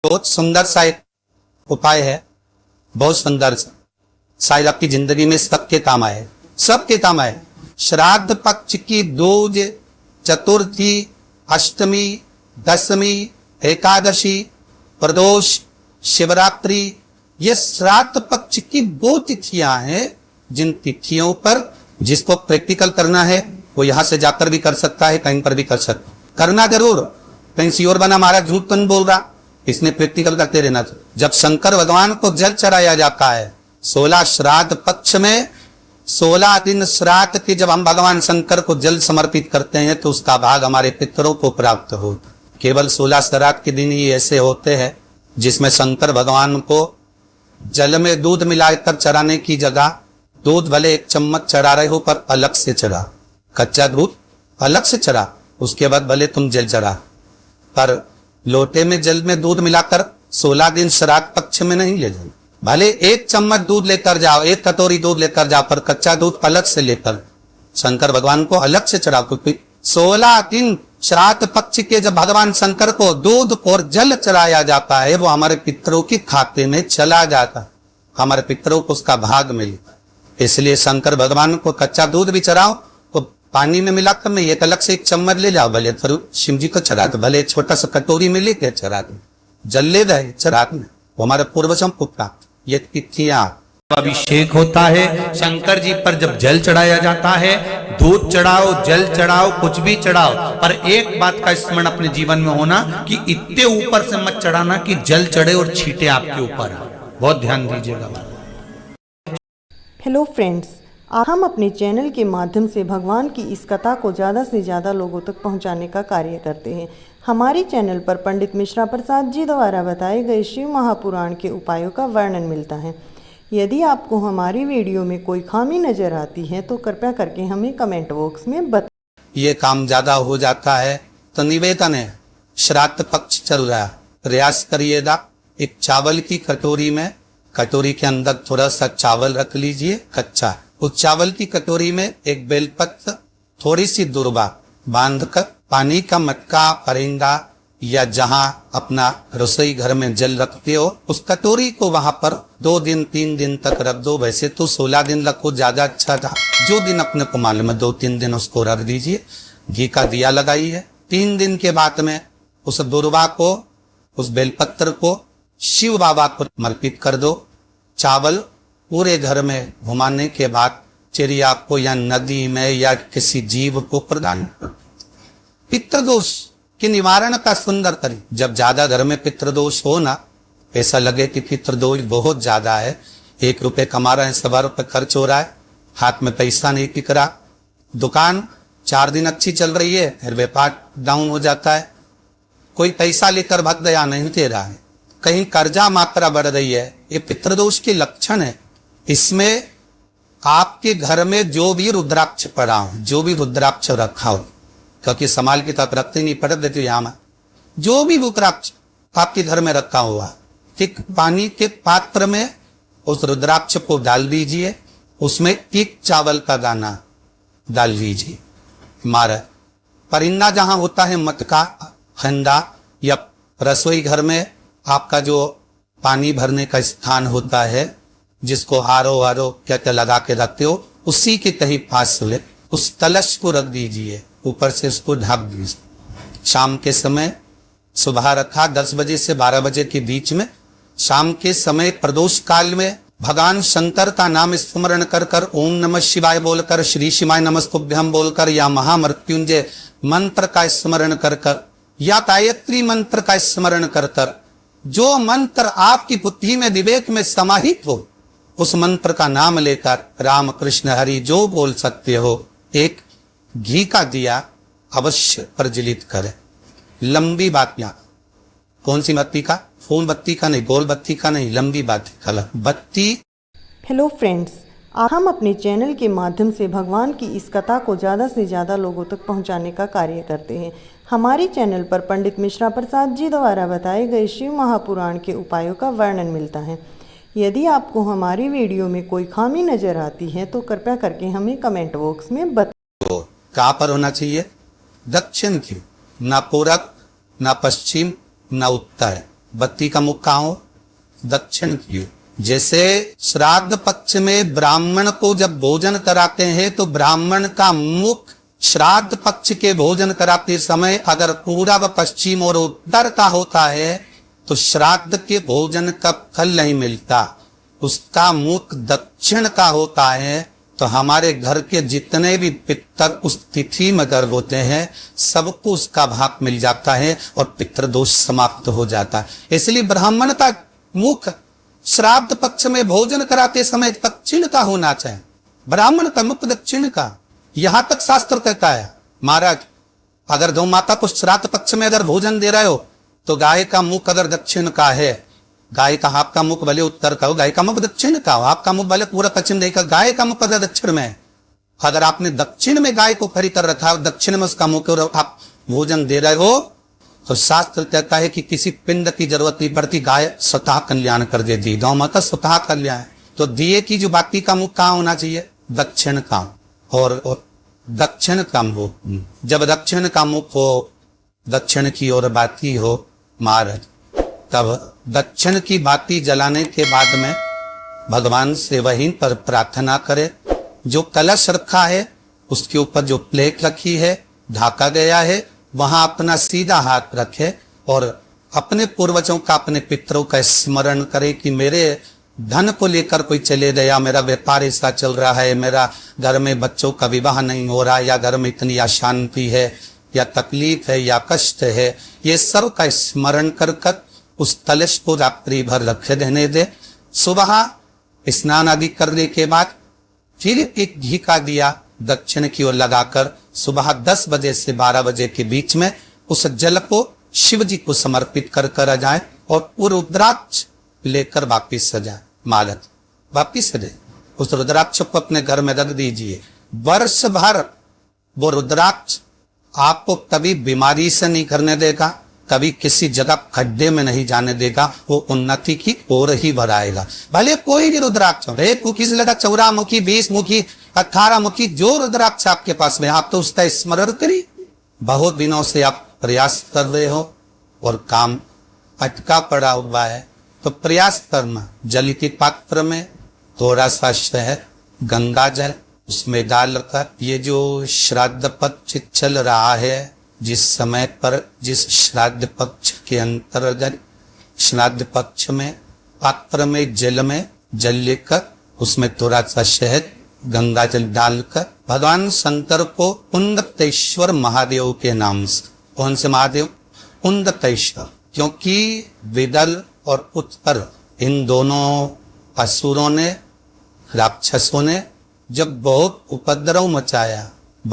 बहुत सुंदर सा एक उपाय है, बहुत सुंदर सा, शायद आपकी जिंदगी में सबके काम आए, सबके काम आए। श्राद्ध पक्ष की दूज, चतुर्थी, अष्टमी, दशमी, एकादशी, प्रदोष, शिवरात्रि, ये श्राद्ध पक्ष की वो तिथियां हैं जिन तिथियों पर जिसको प्रैक्टिकल करना है वो यहां से जाकर भी कर सकता है, कहीं पर भी कर सकता, करना जरूर। कहीं श्योर बना महाराज झूठ तो नहीं बोल रहा, इसने प्रैक्टिकल करते रहना। जब शंकर भगवान को जल चढ़ाया जाता है 16 श्राद्ध पक्ष में, 16 दिन श्राद्ध के जब हम भगवान शंकर को जल समर्पित करते हैं तो उसका भाग हमारे पितरों को प्राप्त होता। केवल 16 श्राद्ध के दिन ही ऐसे होते हैं जिसमें शंकर भगवान को जल में दूध मिलाकर चढ़ाने की जगह दूध भले 1 चम्मच चढ़ा रहे हो पर अलग से चढ़ा, कच्चा दूध अलग से चढ़ा, उसके बाद भले तुम जल चढ़ा, पर लोटे में जल में दूध मिलाकर 16 दिन श्राद्ध पक्ष में नहीं ले जाओ। भले 1 चम्मच दूध लेकर जाओ, 1 कटोरी दूध लेकर जाओ, पर कच्चा दूध अलग से लेकर शंकर भगवान को अलग से चढ़ाओ। क्योंकि 16 दिन श्राद्ध पक्ष के जब भगवान शंकर को दूध और जल चढ़ाया जाता है वो हमारे पितरों के खाते में चला जाता, हमारे पितरों को उसका भाग मिलता। इसलिए शंकर भगवान को कच्चा दूध भी चढ़ाओ तो पानी में मिलाकर में एक अलग से 1 चम्मच ले जाओ, भले फिर शिव जी को चढ़ा दो, भले छोटा सा कटोरी में लेके चढ़ा दो, जल ले गए चढ़ा दो, वो हमारे पूर्वजों को प्राप्त। ये तिथियां अभिषेक होता है, शंकर जी पर जब जल चढ़ाया जाता है, दूध चढ़ाओ, जल चढ़ाओ, कुछ भी चढ़ाओ, पर एक बात का स्मरण अपने जीवन में होना कि इतने ऊपर से मत चढ़ाना कि जल चढ़े और छींटे आपके ऊपर। बहुत ध्यान दीजिएगा। हेलो फ्रेंड्स, हम अपने चैनल के माध्यम से भगवान की इस कथा को ज़्यादा से ज़्यादा लोगों तक पहुंचाने का कार्य करते हैं। हमारे चैनल पर पंडित मिश्रा प्रसाद जी द्वारा बताए गए शिव महापुराण के उपायों का वर्णन मिलता है। यदि आपको हमारी वीडियो में कोई खामी नज़र आती है तो कृपया करके हमें कमेंट बॉक्स में बताएं। ये काम ज़्यादा हो जाता है तो निवेदन है, श्राद्ध पक्ष चल रहा है, प्रयास करिएगा एक चावल की कटोरी में, कटोरी के अंदर थोड़ा सा चावल रख लीजिए कच्चा, उस चावल की कटोरी में एक बेलपत्र, थोड़ी सी दुर्वा बांधकर पानी का मटका, परिंदा या जहां अपना रसोई घर में जल रखते हो उस कटोरी को वहां पर 2 दिन 3 दिन तक रख दो। वैसे तो 16 दिन रखो ज्यादा अच्छा था, जो दिन अपने को मालूम है 2-3 दिन उसको रख दीजिए। घी का दिया लगाइए। 3 दिन के बाद में उस दुर्वा को, उस बेलपत्र को शिव बाबा को समर्पित कर दो। चावल पूरे घर में घुमाने के बाद चिड़िया को या नदी में या किसी जीव को प्रदान कर। पितृदोष के निवारण का सुंदर तरीका, जब ज्यादा घर में पितृदोष हो ना, ऐसा लगे कि पितृदोष बहुत ज्यादा है, 1 रुपए कमा रहे हैं, 1.25 रुपए खर्च हो रहा है, हाथ में पैसा नहीं टिक रहा, दुकान 4 दिन अच्छी चल रही है फिर व्यापार डाउन हो जाता है, कोई पैसा लेकर भग गया नहीं दे रहा है, कहीं कर्जा मात्रा बढ़ रही है, ये पितृदोष के लक्षण है। इसमें आपके घर में जो भी रुद्राक्ष पड़ा हो, जो भी रुद्राक्ष रखा हो, क्योंकि संभाल की तक रखते नहीं पड़े देते यहाँ में, जो भी रुद्राक्ष आपके घर में रखा हुआ, ठीक पानी के पात्र में उस रुद्राक्ष को डाल दीजिए, उसमें 1 चावल का दाना डाल दीजिए। मारा परिंदा जहां होता है, मटका, हंडा या रसोई घर में आपका जो पानी भरने का स्थान होता है जिसको हारो क्या क्या लगा के रखते हो, उसी के कहीं पास ले उस कलश को रख दीजिए, ऊपर से उसको ढक दीजिए। शाम के समय, सुबह रखा 10 बजे से 12 बजे के बीच में, शाम के समय प्रदोष काल में भगवान शंकर का नाम स्मरण कर कर ओम नमः शिवाय बोलकर, श्री शिवाय नमस्तुभ्यम बोलकर या महामृत्युंजय मंत्र का स्मरण कर कर या गायत्री मंत्र का स्मरण कर कर, जो मंत्र आपकी बुद्धि में विवेक में समाहित हो उस मंत्र का नाम लेकर राम कृष्ण हरि जो बोल सकते हो, एक घी का दिया अवश्य प्रज्वलित करें। लंबी बातियां, कौन सी बत्ती का? फोन बत्ती का नहीं, गोल बत्ती का नहीं, लंबी बाती का बत्ती। हेलो फ्रेंड्स, हम अपने चैनल के माध्यम से भगवान की इस कथा को ज़्यादा से ज़्यादा लोगों तक पहुंचाने का कार्य करते हैं। हमारे चैनल पर पंडित मिश्रा प्रसाद जी द्वारा बताए गए शिव महापुराण के उपायों का वर्णन मिलता है। यदि आपको हमारी वीडियो में कोई खामी नज़र आती है तो कृपया करके हमें कमेंट बॉक्स में बताएं। कहाँ पर होना चाहिए? दक्षिण की, ना पूरब, ना पश्चिम, ना उत्तर, बत्ती का मुख कहाँ हो? दक्षिण की ओर। जैसे श्राद्ध पक्ष में ब्राह्मण को जब भोजन कराते हैं तो ब्राह्मण का मुख श्राद्ध पक्ष के भोजन कराते समय अगर पूर्व पश्चिम और उत्तर का होता है तो श्राद्ध के भोजन का फल नहीं मिलता। उसका मुख दक्षिण का होता है तो हमारे घर के जितने भी पितर उस तिथि में गर्भ होते हैं सबको उसका भाग मिल जाता है और पितृदोष समाप्त हो जाता है। इसलिए ब्राह्मण का मुख श्राद्ध पक्ष में भोजन कराते समय दक्षिण का होना चाहिए, ब्राह्मण का मुख दक्षिण का। यहां तक शास्त्र कहता है महाराज अगर गौ माता को श्राद्ध पक्ष में अगर भोजन दे रहे हो तो गाय का मुख अगर दक्षिण का है, गाय का आपका मुख भले उत्तर का हो, गाय का मुख दक्षिण का हो, आपका मुख भले पूरा पश्चिम देगा, गाय का मुख अगर दक्षिण में है, अगर आपने दक्षिण में गाय को खड़ी कर रखा है, दक्षिण में उसका मुख और आप भोजन दे रहे हो तो शास्त्र कहता है कि किसी पिंड की जरूरत नहीं पड़ती, गाय स्वतः कल्याण कर देती, गौ माता स्वतः कल्याण। तो दिए की जो बाती का मुख कहाँ होना चाहिए? दक्षिण का। और दक्षिण का मुख, जब दक्षिण का मुख हो, दक्षिण की ओर बाती हो महाराज, तब दक्षिण की बाती जलाने के बाद में भगवान से वहीं पर प्रार्थना करे। जो कलश रखा है उसके ऊपर जो प्लेट रखी है, ढाका गया है, वहां अपना सीधा हाथ रखे और अपने पूर्वजों का, अपने पितरों का स्मरण करे कि मेरे धन को लेकर कोई चले गया, मेरा व्यापार ऐसा चल रहा है, मेरा घर में बच्चों का विवाह नहीं हो रहा, या घर में इतनी अशांति है या तकलीफ है या कष्ट है, ये सब का स्मरण कर कर उस कलश को रात्रि भर रखे रहने दे। सुबह स्नान आदि करने के बाद फिर एक घी का दिया दक्षिण की ओर लगाकर सुबह 10 बजे से 12 बजे के बीच में उस जल को शिव जी को समर्पित कर कर जाए और वो रुद्राक्ष लेकर वापिस जाए। मालक वापिस दे उस रुद्राक्ष को अपने घर में रख दीजिए। वर्ष भर वो रुद्राक्ष आपको कभी बीमारी से नहीं करने देगा, कभी किसी जगह खड्डे में नहीं जाने देगा, वो उन्नति की ओर ही बढ़ाएगा। भले कोई भी रुद्राक्ष हो, 1 मुखी से लेकर 14 मुखी, 20 मुखी, 18 मुखी, जो रुद्राक्ष आपके पास में, आप तो उसका स्मरण करिए। बहुत दिनों से आप प्रयास कर रहे हो और काम अटका पड़ा हुआ है तो प्रयास करना। जल के पात्र में थोड़ा सा शहद, गंगा जल उसमें डालकर, ये जो श्राद्ध पक्ष चल रहा है, जिस समय पर जिस श्राद्ध पक्ष के अंतर्गत श्राद्ध पक्ष में पात्र में जल लेकर उसमें थोड़ा सा शहद, गंगा जल डालकर भगवान शंकर को उन्नतेश्वर महादेव के नाम से, कौन से महादेव? उन्नतेश्वर, क्योंकि विदल और उत्तर इन दोनों असुरों ने, राक्षसों ने जब बहुत उपद्रव मचाया, जब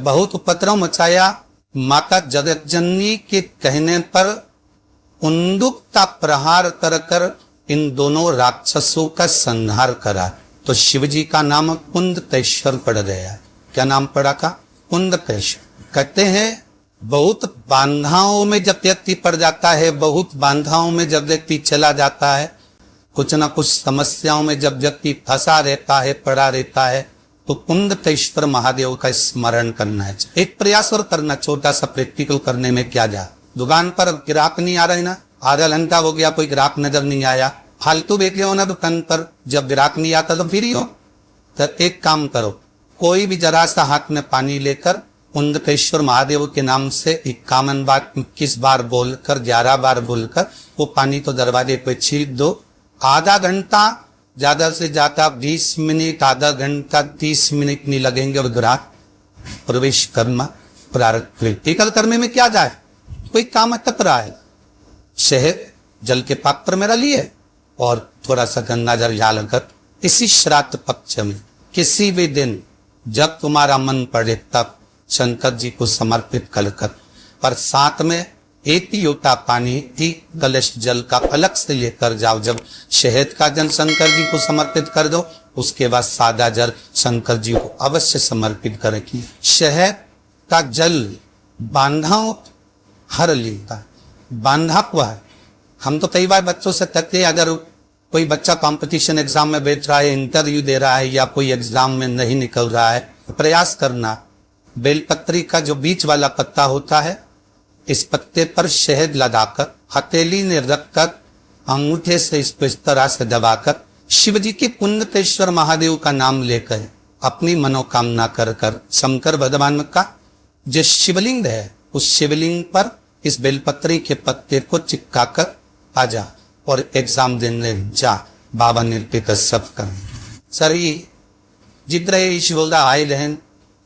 बहुत उपद्रव मचाया, माता जगतजननी के कहने पर उन्दुक का प्रहार कर कर इन दोनों राक्षसों का संहार करा तो शिवजी का नाम उन्नतेश्वर पड़ गया। क्या नाम पड़ा था? उन्नतेश्वर। कहते हैं बहुत बांधाओं में जब व्यक्ति पड़ जाता है, बहुत बांधाओं में जब व्यक्ति चला जाता है, कुछ ना कुछ समस्याओं में जब व्यक्ति फंसा रहता है, पड़ा रहता है, तो उन्नतेश्वर महादेव का स्मरण करना है। एक प्रयास और करना, छोटा सा प्रैक्टिकल करने में क्या जा। दुकान पर ग्राहक नहीं आ रहे ना, आधा घंटा हो गया कोई ग्राहक नजर नहीं आया, फालतू बैठ हो ना दुकान पर, जब ग्राहक नहीं आता तो फिर ही हो। तो एक काम करो, कोई भी जरा सा हाथ में पानी लेकर उन्नतेश्वर महादेव के नाम से 51 बार 21 बार बोलकर 11 बार बोलकर वो पानी तो दरवाजे पे छीट दो। आधा घंटा, ज्यादा से ज्यादा 20 मिनट, आधा घंटा 30 मिनट नहीं लगेंगे और ग्राहक प्रवेश करना प्रारंभ करने में क्या जाए, कोई काम अटक रहा है। शहद जल के पात्र में लिए और थोड़ा सा गंगा जल डालकर इसी श्राद्ध पक्ष में किसी भी दिन जब तुम्हारा मन पड़े तब शंकर जी को समर्पित कर पर साथ में 1 लोटा पानी 1 कलश जल का अलग से लेकर जाओ। जब शहद का जल शंकर जी को समर्पित कर दो, उसके बाद सादा जल शंकर जी को अवश्य समर्पित करें। शहद का जल बांधाओं हर लेता, बांधा हुआ है। हम तो कई बार बच्चों से कहते हैं, अगर कोई बच्चा कंपटीशन एग्जाम में बैठ रहा है, इंटरव्यू दे रहा है या कोई एग्जाम में नहीं निकल रहा है, तो प्रयास करना बेलपत्री का जो बीच वाला पत्ता होता है इस पत्ते पर शहद लगाकर हथेली ने रखकर अंगूठे से इसको इस तरह से दबाकर शिव जी के कुंडकेश्वर महादेव का नाम लेकर अपनी मनोकामना कर कर शंकर भगवान का जो शिवलिंग है उस शिवलिंग पर इस बेलपत्री के पत्ते को चिपका कर आ जा और एग्जाम देने जा बाबा निर्पित सब कर सरी जिद्र ईश्वरा आए रहन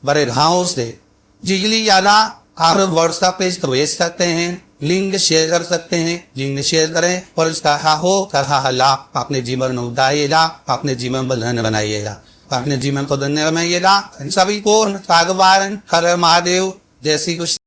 बड़े घाव से जिगली यादा आप व्हाट्सएप पेज प्रवेश करते हैं, लिंक शेयर कर सकते हैं, लिंक शेयर करें और इसका हो कहा लाभ अपने जीवन में उठाइएगा, अपने जीवन में धन्य बनाइएगा, अपने जीवन को धन्य बनाइएगा। सभी को भगवान हर महादेव जय श्री कृष्ण।